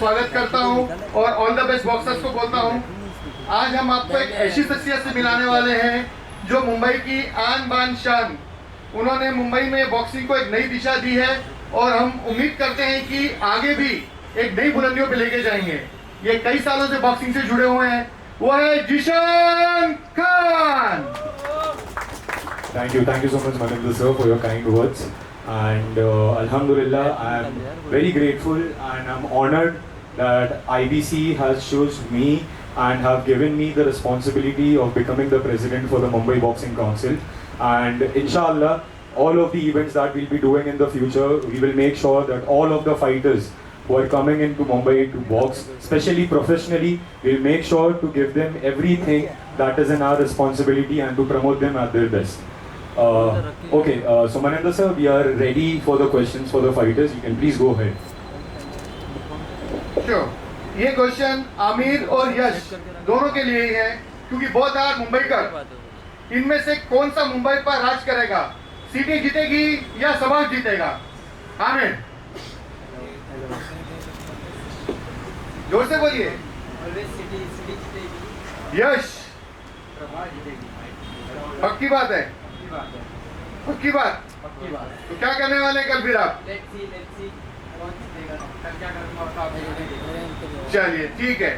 स्वागत करता हूं और ऑल द बेस्ट बॉक्सर्स को बोलता हूं। आज हम आपको एक ऐसी शख्सियत से मिलाने वाले हैं जो मुंबई की आन बान शान। उन्होंने मुंबई में बॉक्सिंग को एक नई दिशा दी है और हम उम्मीद करते हैं कि आगे भी एक नई बुलंदियों पे लेके जाएंगे। ये कई सालों से बॉक्सिंग से जुड़े हुए हैं, वो है Zeeshan Khan. Thank you so much, Maninder sir, for your kind words. And Alhamdulillah, I am very grateful and I'm honored that IBC has chosen me and have given me the responsibility of becoming the president for the Mumbai Boxing Council. And inshallah, all of the events that we'll be doing in the future, we will make sure that all of the fighters who are coming into Mumbai to box, especially professionally, we'll make sure to give them everything that is in our responsibility and to promote them at their best. So Maninder sir, we are ready for the questions for the fighters. You can please go ahead. Sure. ये question Aamir और यश दोनों के लिए ही है, क्योंकि बहुत बार मुंबई का इनमें से कौन सा मुंबई पर राज करेगा? सिटी जीतेगी या समाज जीतेगा? आमिर, जोर से बोलिए। यश, पक्की बात है? पक्की बात। तो क्या करने वाले हैं कल फिर आप? चलिए ठीक है।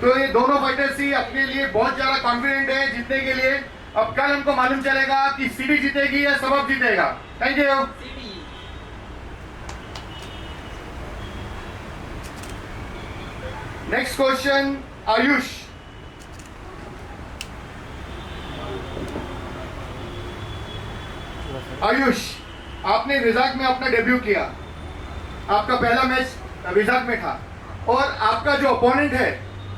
तो ये दोनों फाइटर्स ही अपने लिए बहुत ज्यादा कॉन्फिडेंट है जीतने के लिए। अब कल हमको मालूम चलेगा कि सिटी जीतेगी या सबब जीतेगा। Thank you. Next question, Ayush. Ayush, आपने विजाक में अपना डेब्यू किया, आपका पहला मैच विजाक में था और आपका जो अपोनेंट है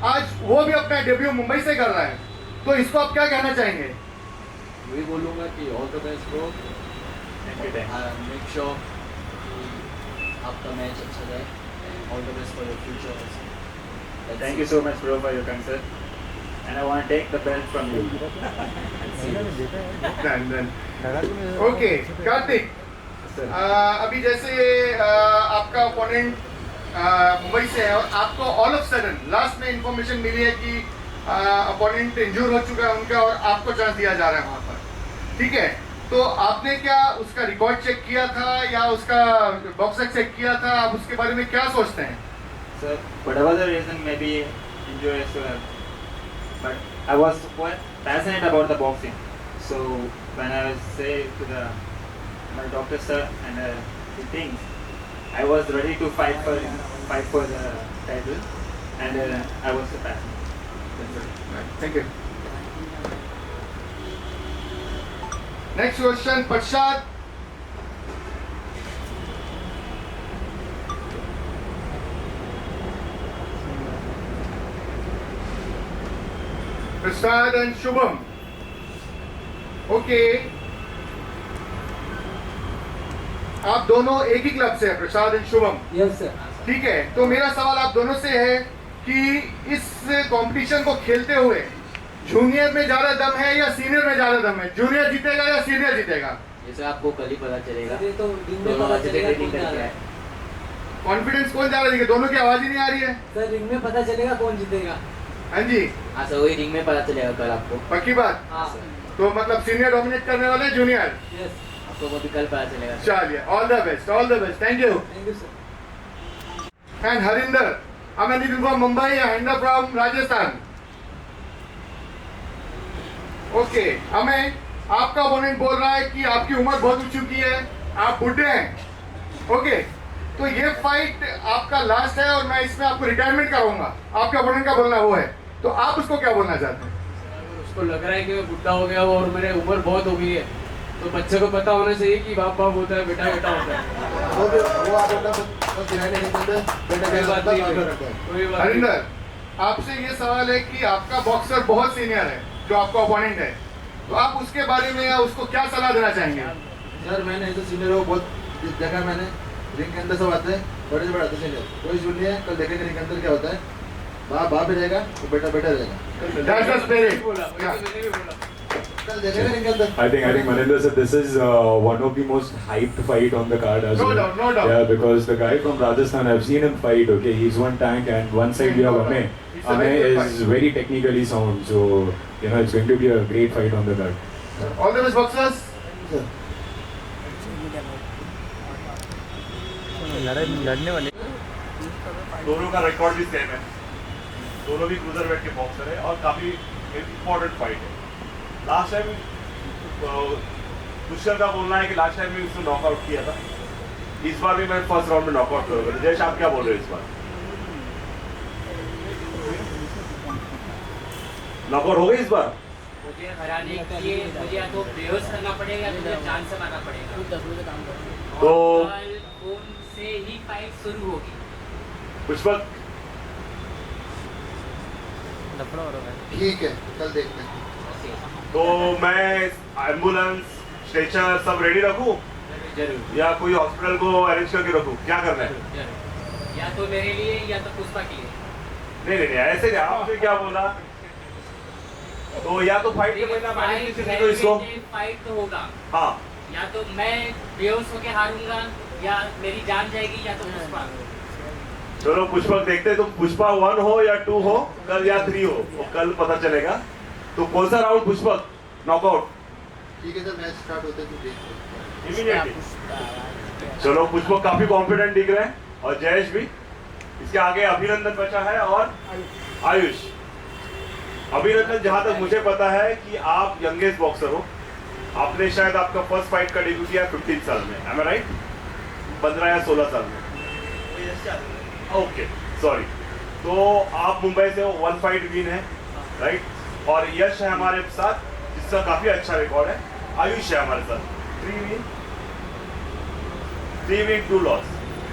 आज वो भी अपना डेब्यू मुंबई से कर रहा है, तो इसको आप क्या कहना चाहेंगे? वही बोलूँगा कि all the best bro, make sure आपका मैच अच्छा जाए, all the best for your future. Thank you so much bro for your concern. And I want to take the belt from you. Okay Kartik, अभी जैसे आपका opponent Mumbai से है और आपको ऑल ऑफ सडन लास्ट में इंफॉर्मेशन मिली है कि ओपोनेंट इंजूर हो चुका है उनका और आपको चांस दिया जा रहा है वहाँ पर, ठीक है? तो आपने क्या उसका रिकॉर्ड चेक किया था या उसका बॉक्सर चेक किया था? आप उसके बारे में क्या सोचते हैं? Sir, whatever the reason, maybe injuries to have, but I was quite passionate about the boxing. So when I say to my doctor sir and the things, I was ready to fight for the title, and I was so passionate. Thank you. Next question, Prashad. Prasad and Shubham. Okay, आप दोनों एक ही club से हैं, Prasad and Shubham? Yes sir. ठीक है, तो मेरा सवाल आप दोनों से है कि इस कंपटीशन को खेलते हुए जूनियर में ज्यादा दम है या सीनियर में ज्यादा दम है? जूनियर जीतेगा या सीनियर जीतेगा? जैसे आपको कल ही पता चलेगा। ये तो रिंग में पता चलेगा कौन जा रहा है। कॉन्फिडेंस कौन ज्यादा दिखे? दोनों की आवाज ही नहीं आ रही है। सर रिंग में पता चलेगा कौन जीतेगा। हाँ जी, हाँ सर, वही रिंग में पता चलेगा कल आपको। पक्की बात? हाँ तो मतलब सीनियर डोमिनेट करने वाले जूनियर? यस। आपको वो भी कल पता चलेगा। चलिए, all the best, all the best, thank you. Thank you sir. And Harinder, I'm anything from Mumbai and Harinder from Rajasthan. Okay, हमें आपका ओपोनेंट बोल रहा है कि आपकी उम्र बहुत हो चुकी है, आप बुढ़े हैं। ओके, तो ये फाइट आपका लास्ट है और मैं इसमें आपको रिटायरमेंट कराऊंगा। आपके ओपोनेंट का बोलना वो है, तो आप उसको क्या बोलना चाहते हैं? अगर उसको लग रहा है कि मैं बुढ़ा हो गया हूँ और मेरी उम्र बहुत हो गई है, तो बच्चे को पता होना चाहिए कि बाप बाप होता है, बेटा बेटा होता है। हरिंदर, आपसे ये सवाल है कि आपका बॉक्सर बहुत सीनियर है जो आपका ओपोनेंट है, तो आप उसके बारे में या उसको क्या सलाह देना चाहेंगे? सर मैंने तो सीनियर को बहुत देखा, मैंने रिंग के अंदर सब आते हैं, बड़े से बड़े आते सीनियर, कोई इशू नहीं है। कल देखेंगे रिंग के अंदर क्या होता है, बाप बाप ही रहेगा तो बेटा बेटा रहेगा। That's the spirit. बोला, मैंने भी बोला। कल देखेगा रिंग के अंदर. I think Maninder sir, this is one of the most hyped fight on the card as No well. doubt, no doubt. Yeah, because the guy from Rajasthan, I've seen him fight. Okay, he's one tank, and one side we have Amey. It's a Amey very good is fight. very technically sound, so you know it's going to be a great fight on the card. All the best, boxers. दोनों का record भी same है, दोनों भी cruiser wait के boxer है और काफी इम्पोर्टेंट फाइट है. लास्ट टाइम दुष्कर का बोलना है कि लास्ट टाइम भी उसने नॉकआउट किया था, इस बार भी मैं फर्स्ट राउंड में नॉकआउट करूंगा. जयेश आप क्या बोल रहे हो इस बार? नॉकआउट हो गई इस बार? मुझे हराने के लिए मुझे या तो बेहोश करना पड़ेगा या तो मुझे जान से मारना पड़ेगा. तो कल फोन से ही फाइट शुरू होगी. पुष्पक ठीक है, कल देखते हैं. तो मैं एम्बुलेंस स्ट्रेचर सब रेडी रखूं जरूर या कोई हॉस्पिटल को अरेंज करके रखूं? क्या करना है? जरूर. या तो मेरे लिए या तो पुष्पा के लिए. नहीं ऐसे क्या, आपने क्या बोला? तो या तो फाइट के पहले मैनेज करने दो इसको. फाइट तो होगा. हाँ, या तो मैं बेहोश होके हारूंगा या मेरी जान जाएगी या तो पुष्पा. चलो पुष्पक देखते हैं, तो पुष्पा 1 हो या 2 हो कल या 3 हो, वो कल पता चलेगा. तो कौन सा राउंड पुष्पक? नॉकआउट ठीक है सर, मैच स्टार्ट होते हैं तो देखते हैं. इमीडिएटली. चलो पुष्पक काफी कॉन्फिडेंट दिख रहे हैं और जयेश भी. इसके आगे अभिनंदन बचा है और आयुष. अभिनंदन, जहां तक मुझे पता है कि आप यंगेस्ट बॉक्सर हो. आपने शायद आपका फर्स्ट फाइट का डेब्यू किया 15 साल में, एम आई राइट? 15 या 16 साल में. Okay sorry. तो आप मुंबई से हो, 1 फाइट विन है राइट. और यश है हमारे साथ जिसका काफी अच्छा रिकॉर्ड है. आयुष है हमारे साथ 3 विन 2 लॉस.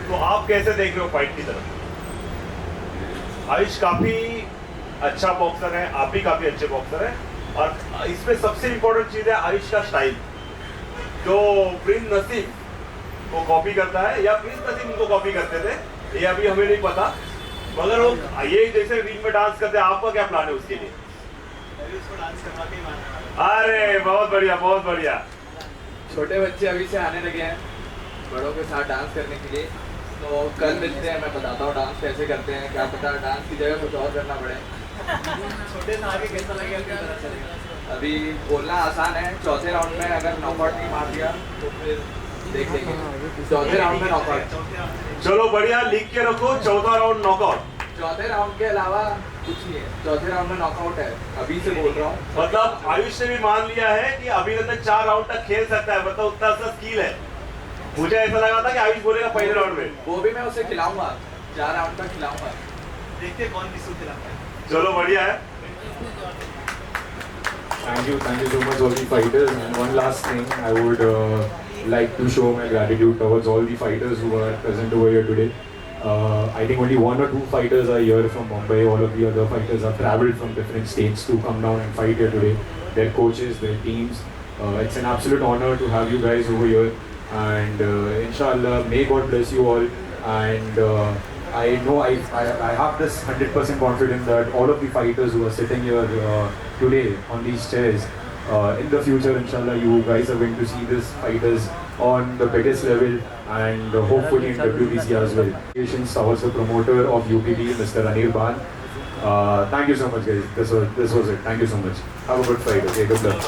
तो आप कैसे देख रहे हो फाइट की तरफ? आयुष काफी अच्छा बॉक्सर है, आप भी काफी अच्छे बॉक्सर हैं. और इसमें सबसे इंपॉर्टेंट चीज है आयुष का स्टाइल, जो प्रिंस नसीम को कॉपी करता है या प्रिंस नसीम उनको कॉपी करते थे, ये अभी हमें नहीं पता. मगर वो ये जैसे रिंग में डांस करते हैं, आपका क्या प्लान है उसके लिए? अरे बहुत बढ़िया, बहुत बढ़िया. छोटे बच्चे अभी से आने लगे हैं बड़ों के साथ डांस करने के लिए. तो कल मिलते हैं, मैं बताता हूँ डांस कैसे करते हैं. क्या पता डांस की जगह कुछ और करना पड़े. छोटे से आगे कैसा लगेगा? अभी बोलना आसान है. चौथे राउंड में अगर नॉकआउट नहीं मार दिया तो फिर देख लेंगे. चौथे राउंड में नॉकआउट. चलो बढ़िया, लिख के रखो. चौथा राउंड नॉकआउट. चौथे राउंड के अलावा कुछ नहीं है. चौथे राउंड में नॉकआउट है, अभी से बोल रहा हूँ. मतलब आयुष ने भी मान लिया है कि अभिनंदन 4 राउंड तक खेल सकता है. मतलब उतना सा स्किल है. मुझे ऐसा लगा था कि आयुष बोलेगा पहले राउंड में. वो भी मैं उसे खिलाऊंगा, 4 राउंड तक खिलाऊंगा. देखते कौन किसको खिलाता है. चलो बढ़िया है. Thank you so much all the fighters. And one last thing, I would like to show my gratitude towards all the fighters who are present over here today. I think only 1 or 2 fighters are here from Mumbai. All of the other fighters have travelled from different states to come down and fight here today. Their coaches, their teams. It's an absolute honor to have you guys over here. And inshallah, may God bless you all. And I know I have this 100% confidence that all of the fighters who are sitting here today on these chairs, in the future, inshallah, you guys are going to see these fighters on the biggest level and hopefully in WBC as well. Congratulations towards the promoter of UPB, Mr. Anir Ban. Thank you so much, guys. This was it. Thank you so much. Have a good fight. Okay, good luck.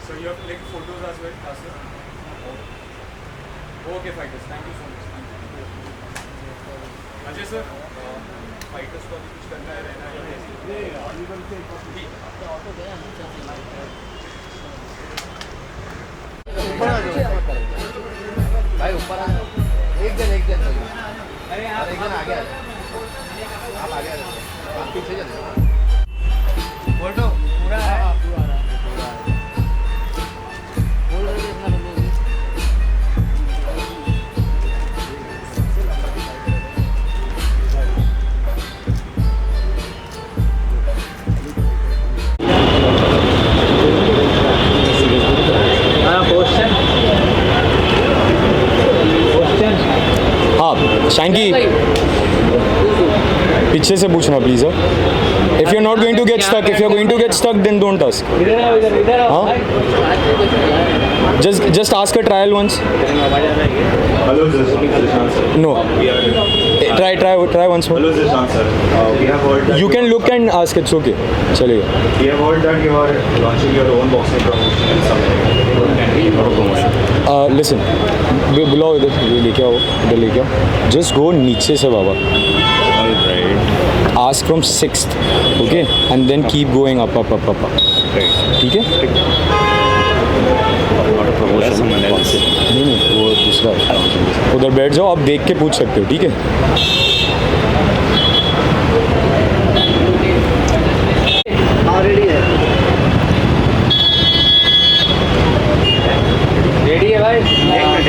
So you have to take photos as well, Asir? Okay, fighters. Thank you so much. Ajay sir, fighters को अभी कुछ करना है, रहना है कैसे? ये Oliver से ऑटो गया ऊपर आ जाओ भाई, ऊपर आ जाओ. एक जन अरे यार एक जन आगे आ जाओ. आप आगे आ जाओ, आप पीछे चले. फोटो पूरा है. शैंकी नीचे से पूछना please. If you are not going to get stuck, if you are going to get stuck then don't ask. Just ask a trial once. Hello, Zishan sir. No. Try once more. Hello, Zishan sir. We have heard that You can look and ask. It's okay. चलेगा. We have heard that you are launching your own boxing promotion and something. Promotion. Listen. बुलाओ इधर, ये लेके आओ, इधर लेके आओ. Just go नीचे से बाबा. Alright. Ask from 6th, okay, and then keep going up. Right. ठीक है? नहीं, वो दूसरा है. उधर बैठ जाओ, आप देख के पूछ सकते हो, ठीक है? रेडी है, रेडी है भाई, एक minute.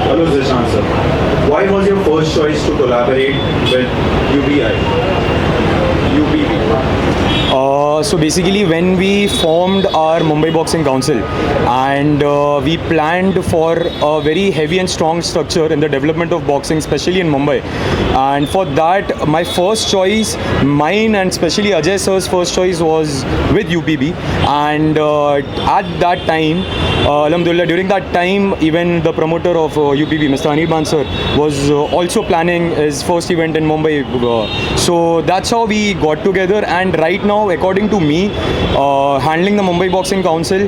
Hello, Zishan sir. Why was your first choice to collaborate with UBI? So basically when we formed our Mumbai Boxing Council and we planned for a very heavy and strong structure in the development of boxing, especially in Mumbai, and for that my first choice, mine and especially Ajay sir's first choice was with UPB, and at that time, Alhamdulillah, during that time even the promoter of UPB, Mr. Anirban sir, was also planning his first event in Mumbai, so that's how we got together. And right now, according to me, handling the Mumbai Boxing Council,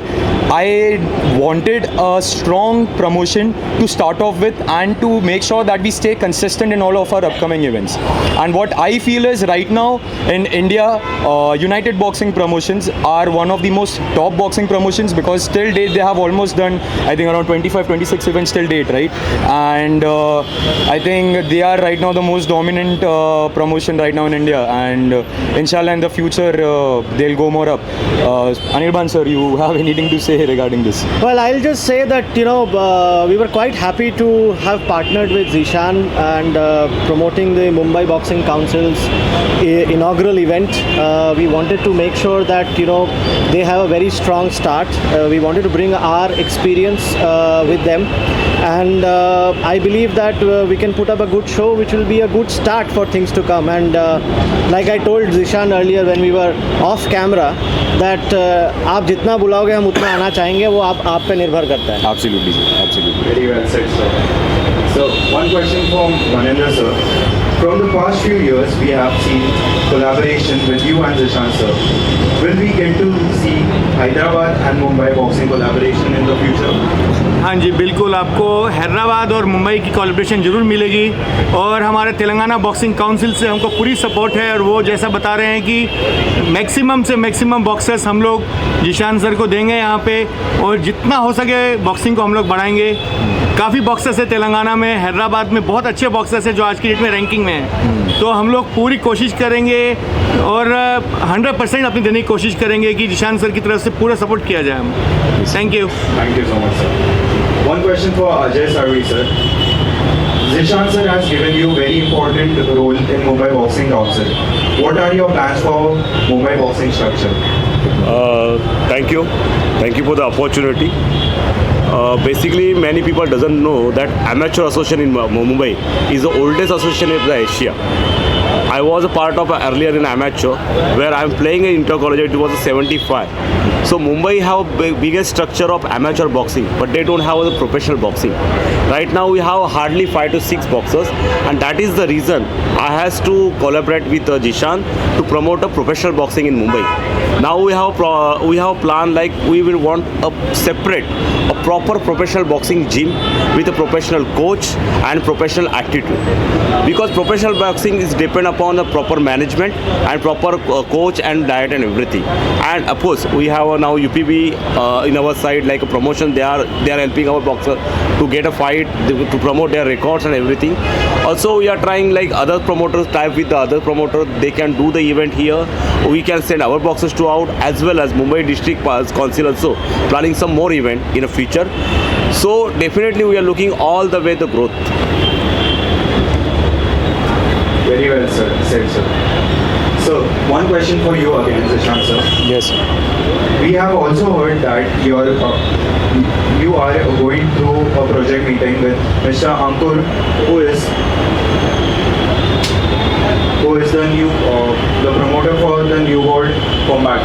I wanted a strong promotion to start off with and to make sure that we stay consistent in all of our upcoming events. And what I feel is right now in India, United Boxing Promotions are one of the most top boxing promotions, because till date they have almost done, I think, around 25-26 events till date, right? And I think they are right now the most dominant promotion right now in India, and inshallah in the future they'll go more up. Anirban sir, you have anything to say regarding this? Well, I'll just say that, we were quite happy to have partnered with Zishan and promoting the Mumbai Boxing Council's inaugural event. We wanted to make sure that, they have a very strong start. We wanted to bring our experience with them, and I believe that we can put up a good show which will be a good start for things to come. And like I told Zishan earlier when we were off camera, that आप जितना बुलाओगे हम उतना आना चाहेंगे, वो आप पे निर्भर करता है. Absolutely, absolutely. Very well said, sir. So, one question from Manendra sir. From the past few years, we have seen collaboration with you and Zishan sir. Will we get to see Hyderabad and Mumbai boxing collaboration in the future? हाँ जी, बिल्कुल आपको हैदराबाद और मुंबई की collaboration ज़रूर मिलेगी, और हमारे Telangana boxing council से हमको पूरी सपोर्ट है, और वो जैसा बता रहे हैं कि मैक्सिमम से मैक्सिमम बॉक्सर्स हम लोग जिशान सर को देंगे यहाँ पे, और जितना हो सके बॉक्सिंग को हम लोग बढ़ाएंगे. काफ़ी बॉक्सर्स है तेलंगाना में, हैदराबाद में बहुत अच्छे बॉक्सर्स हैं जो आज की डेट में रैंकिंग में हैं, तो हम लोग पूरी कोशिश करेंगे और 100% अपनी देने की कोशिश करेंगे कि जिशान सर की तरफ से पूरा सपोर्ट किया जाए. हम thank you so much sir. One question for Ajay Sarvi sir. Zishan sir has given you very important role in Mumbai Boxing Council. What are your plans for Mumbai boxing structure? Thank you for the opportunity. Basically, many people doesn't know that amateur association in Mumbai is the oldest association in the Asia. I was a part of earlier in amateur, where I am playing in intercollegiate. It was 75. So Mumbai have biggest structure of amateur boxing, but they don't have the professional boxing. Right now we have hardly 5 to 6 boxers, and that is the reason I has to collaborate with Zishan to promote a professional boxing in Mumbai. Now we have plan like we will want a proper professional boxing gym with a professional coach and professional attitude, because professional boxing is depend upon upon the proper management and proper coach and diet and everything. And of course, we have now UPB in our side, like a promotion. They are helping our boxer to get a fight, to promote their records and everything. Also, we are trying like other promoters type with the other promoter. They can do the event here. We can send our boxers to out, as well as Mumbai District Council also planning some more event in the future. So definitely we are looking all the way the growth. Very well, sir. Said, sir. So, one question for you again, Zishan, sir. Yes. We have also heard that you are going through a project meeting with Mr. Ankur, who is the promoter for the New World Combat.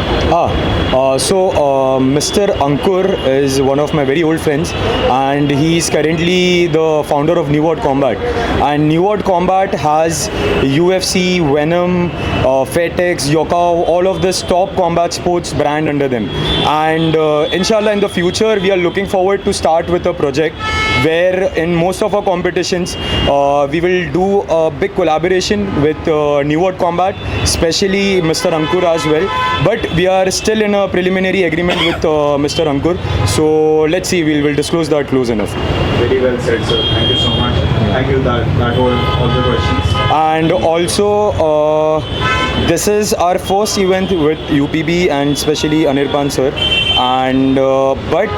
Mr. Ankur is one of my very old friends, and he is currently the founder of New World Combat. And New World Combat has UFC, Venom, Fatex, Yokkao, all of this top combat sports brand under them. And inshallah, in the future, we are looking forward to start with a project where in most of our competitions, we will do a big collaboration with New World Combat, especially Mr. Ankur as well. But we are still in a preliminary agreement with Mr. Ankur. So let's see, we will disclose that close enough. Very well said, sir. Thank you so much. Thank you. That were all the questions. And also, this is our first event with UPB and especially Anirban sir. And but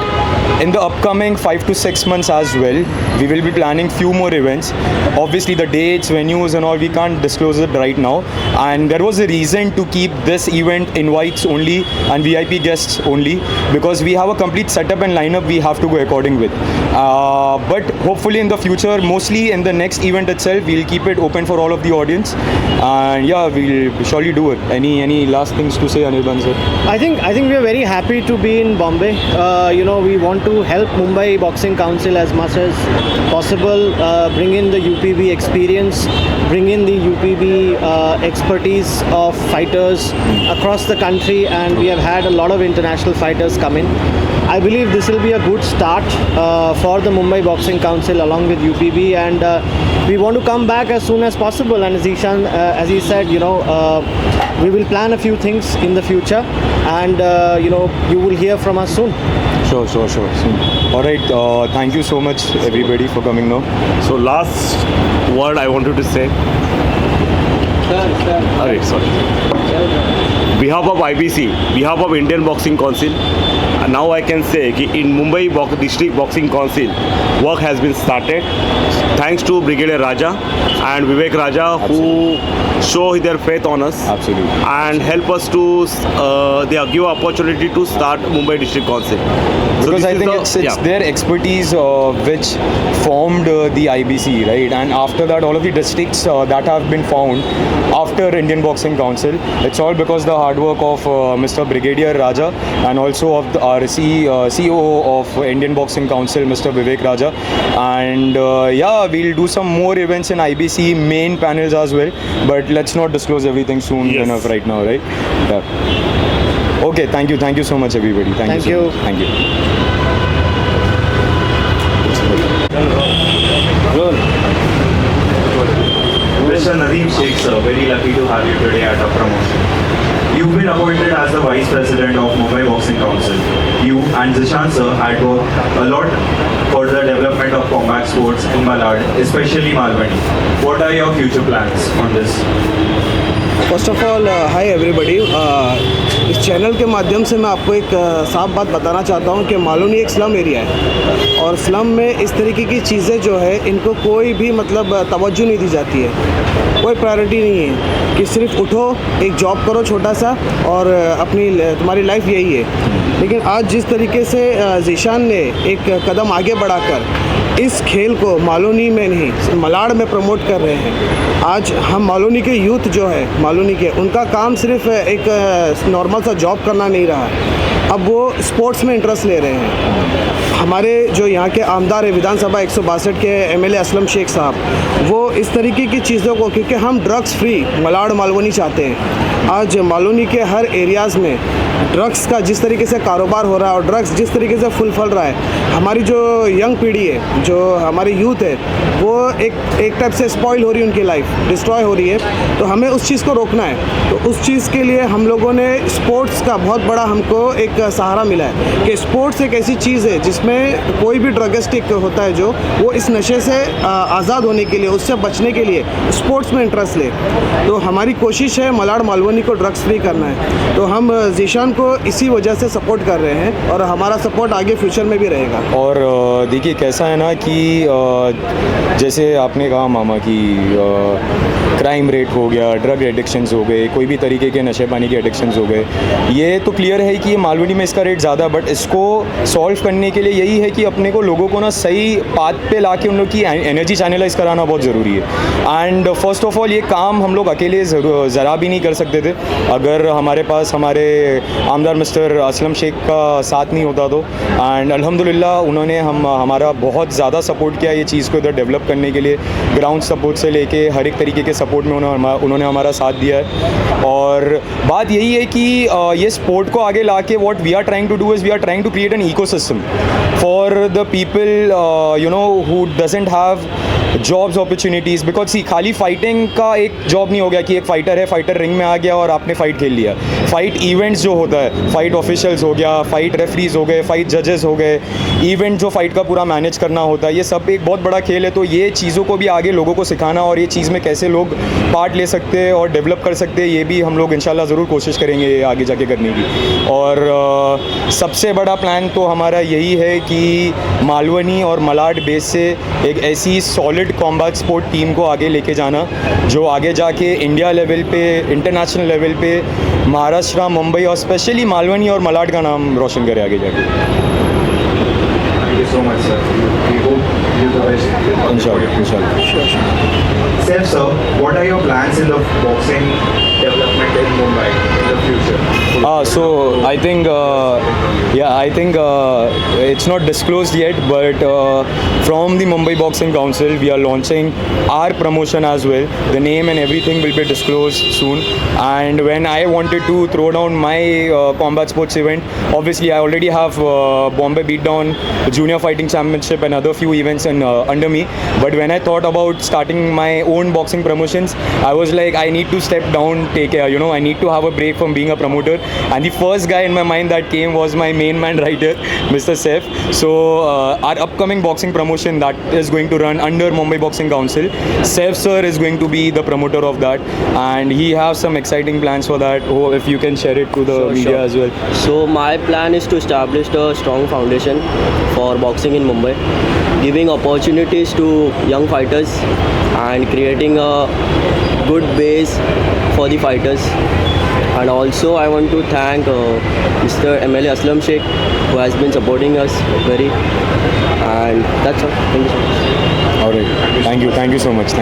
in the upcoming 5 to 6 months as well, we will be planning few more events. Obviously, the dates, venues, and all we can't disclose it right now. And there was a reason to keep this event invites only and VIP guests only, because we have a complete setup and lineup we have to go according with. But hopefully in the future, mostly in the next event itself, we'll keep it open for all of the audience. And yeah, we'll surely do it. Any last things to say, Anirban sir? I think we are very happy to be in Bombay. We want to help Mumbai Boxing Council as much as possible, bring in the UPB experience, bring in the UPB expertise of fighters across the country, and we have had a lot of international fighters come in. I believe this will be a good start for the Mumbai Boxing Council along with UPB, and we want to come back as soon as possible. And Zishan, as he said, we will plan a few things in the future, and you will hear from us soon. Sure. Soon. All right. Thank you so much, everybody, for coming now. So last word I wanted to say. Alright, sorry. Behalf of IBC, behalf of Indian Boxing Council, now I can say that in Mumbai District Boxing Council, work has been started. Thanks to Brigadier Raja and Vivek Raja, who show their faith on us. Absolutely. And help us to they give opportunity to start Mumbai District Council. Because I think it's their expertise which formed the IBC, right? And after that, all of the districts that have been found after Indian Boxing Council, it's all because the hard work of Mr. Brigadier Raja and also of our CEO of Indian Boxing Council, Mr. Vivek Raja. And we'll do some more events in IBC main panels as well, but let's not disclose everything soon enough right now, right? Yeah. Okay, thank you so much, everybody. Thank you. Thank you. Mr. Nadeem Sheikh, sir, very lucky to have you today at our promotion. You've been appointed as the Vice President of Mumbai Boxing Council. You and Zishan, sir, had worked a lot for the development of combat sports in Malad, especially Malwani. What are your future plans on this? First of all hi everybody, इस channel के माध्यम से मैं आपको एक साफ बात बताना चाहता हूँ कि मालूनी एक स्लम एरिया है, और स्लम में इस तरीके की चीज़ें जो है इनको कोई भी तवज्जो नहीं दी जाती है, कोई प्रायोरिटी नहीं है कि सिर्फ उठो एक जॉब करो छोटा सा और तुम्हारी लाइफ यही है। लेकिन आज जिस तरीके से ज़ीशान ने एक कदम आगे बढ़ाकर इस खेल को मालूनी में नहीं मलाड में प्रमोट कर रहे हैं, आज हम मालूनी के यूथ जो है मालूनी के, उनका काम सिर्फ एक नॉर्मल सा जॉब करना नहीं रहा, अब वो स्पोर्ट्स में इंटरेस्ट ले रहे हैं। हमारे जो यहाँ के आमदार है विधानसभा 162 के एमएलए असलम शेख साहब, वो इस तरीके की चीज़ों को, क्योंकि हम ड्रग्स फ्री मलाड मालवनी चाहते हैं, आज मालूनी के हर एरियाज़ में ड्रग्स का जिस तरीके से कारोबार हो रहा है और ड्रग्स जिस तरीके से फुल फल रहा है, हमारी जो यंग पीढ़ी है, जो हमारी यूथ है, वो एक टाइप से स्पॉइल हो रही है, उनकी लाइफ डिस्ट्रॉय हो रही है। तो हमें उस चीज़ को रोकना है। तो उस चीज़ के लिए हम लोगों ने स्पोर्ट्स का बहुत बड़ा हमको एक सहारा मिला है कि स्पोर्ट्स एक ऐसी चीज़ है जिसमें कोई भी ड्रगिस्टिक होता है जो वो इस नशे से आज़ाद होने के लिए, उससे बचने के लिए स्पोर्ट्स में इंटरेस्ट ले। तो हमारी कोशिश है मलाड मालवनी को ड्रग्स फ्री करना है। तो हम जीशान को इसी वजह से सपोर्ट कर रहे हैं और हमारा सपोर्ट आगे फ्यूचर में भी रहेगा। और देखिए कैसा है ना कि जैसे आपने कहा मामा कि क्राइम रेट हो गया, ड्रग एडिक्शंस हो गए, कोई भी तरीके के नशे पानी के एडिक्शंस हो गए, ये तो क्लियर है कि मालवनी में इसका रेट ज़्यादा, बट इसको सॉल्व करने के लिए यही है कि अपने को लोगों को ना सही पाथ पे लाके उन लोग की एनर्जी चैनलाइज कराना बहुत ज़रूरी है। एंड फर्स्ट ऑफ ऑल ये काम हम लोग अकेले ज़रा भी नहीं कर सकते थे अगर हमारे पास हमारे आमदार मिस्टर असलम शेख का साथ नहीं होता तो। एंड अल्हम्दुलिल्लाह उन्होंने हमारा बहुत ज़्यादा सपोर्ट किया ये चीज़ को इधर डेवलप करने के लिए, ग्राउंड सपोर्ट से लेके हर एक तरीके के सपोर्ट में उन्होंने हमारा साथ दिया है। और बात यही है कि ये स्पोर्ट को आगे ला के what we are trying to do is we are trying to create an ecosystem for the people you know who doesn't have jobs opportunities. Because see खाली फाइटिंग का एक जॉब नहीं हो गया कि एक फाइटर है, फाइटर रिंग में आ गया और आपने फ़ाइट खेल लिया। फाइट इवेंट्स जो होता है, फाइट ऑफिशियल्स हो गया, फाइट रेफरीज हो गए, फाइट जजेस हो गए, इवेंट जो फाइट का पूरा मैनेज करना होता है, ये सब एक बहुत बड़ा खेल है। तो ये चीज़ों को भी आगे लोगों को सिखाना और ये चीज़ में कैसे लोग पार्ट ले सकते हैं और डेवलप कर सकते हैं, ये भी हम लोग इंशाल्लाह ज़रूर कोशिश करेंगे आगे जाके करने की। और सबसे बड़ा प्लान तो हमारा यही है कि मालवनी और मलाड बेस से एक ऐसी सॉलिड कॉम्बैट स्पोर्ट टीम को आगे लेके जाना जो आगे जाके इंडिया लेवल पे, इंटरनेशनल लेवल पे महाराष्ट्र, मुंबई और स्पेशली मालवनी और मलाड का नाम रोशन करे आगे जाके। Thank you so much, sir. We hope you the best. Inshallah. Sir, what are your plans in the boxing development in Mumbai in the future? So I think it's not disclosed yet, but from the Mumbai Boxing Council we are launching our promotion as well. The name and everything will be disclosed soon. And when I wanted to throw down my combat sports event, obviously I already have Bombay Beatdown, Junior Fighting Championship and other few events under me. But when I thought about starting my own boxing promotions, I was like, I need to step down, take care, I need to have a break from being a promoter. And the first guy in my mind that came was my main man right here, Mr. Saif. So our upcoming boxing promotion that is going to run under Mumbai Boxing Council, Saif sir is going to be the promoter of that, and he has some exciting plans for that. Oh, if you can share it to the media as well. So my plan is to establish a strong foundation for boxing in Mumbai, giving opportunities to young fighters and creating a good base for the fighters. And also I want to thank Mr. MLA Aslam Sheikh, who has been supporting us very, and that's all. Thank you so much. Alright, thank you so much.